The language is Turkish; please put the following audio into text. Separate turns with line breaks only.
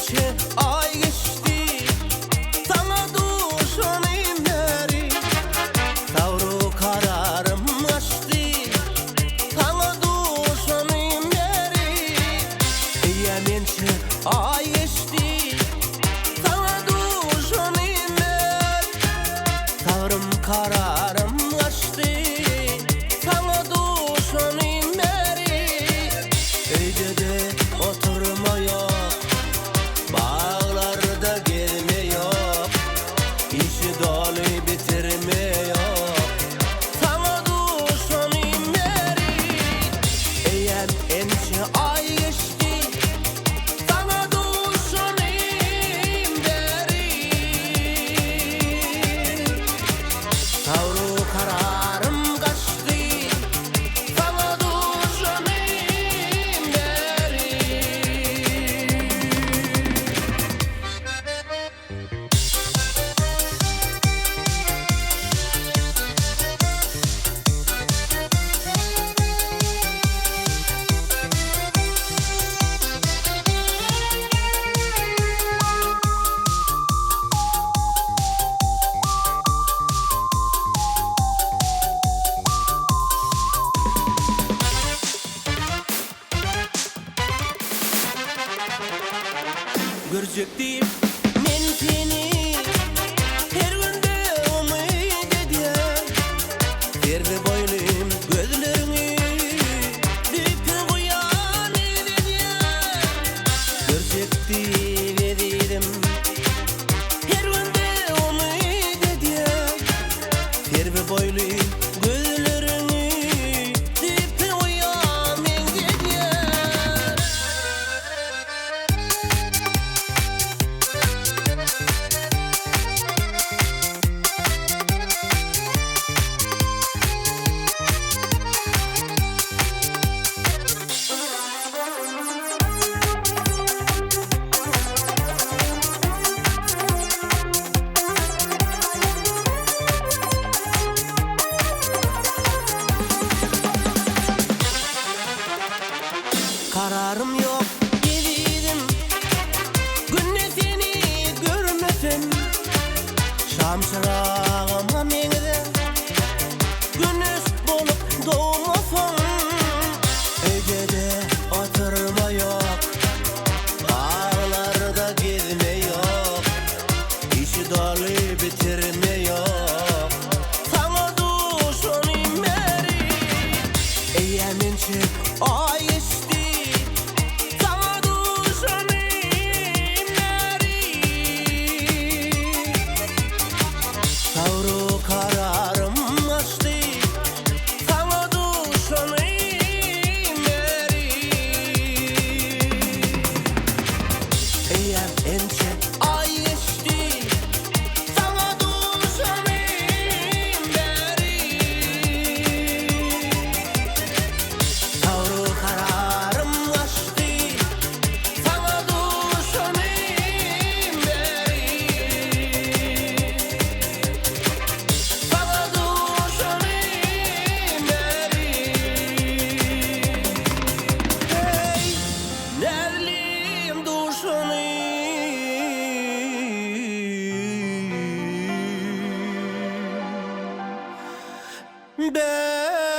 neçe ay geçti, sana duşanayım beri. Savru kararım açtı, sana duşanayım beri. Neçe ay geçti, sana duşanayım beri. Savrım kararım açtı, sana duşanayım beri. Öyde de oturma yok, bağlarda gezme yok, işi dolu bitirme yok. Sana duşanayım beri. Eğer ençe ay geçti, sana duşanayım beri. Savru kararım kaçtı, sana duşanayım beri. Görecektim men seni her günde umid ediyem. Derdi boylum gözlerini dipten koyan ediyem. Görecektim ediydim her günde umid ediyem. Derdi boylum gözlerini dipten koyan ediyem. Kararım yok gelirim, günne seni görmesem. Şam çırağıma meňde güneş bolup doğmasam. Öyde de oturma yok, bağlarda gezme yok, işi dolu bitirme yok. Sana duşanayım beri. Eğer mençe ay geçti, sana duşanayım beri. Savru kararım açtı, sana duşanayım beri. Eğer ençe ay geçti, sana duşanayım beri. Savru kararım açtı, sana duşanayım beri. Sana duşanayım beri. Hey, nerliyim duşanayım beri.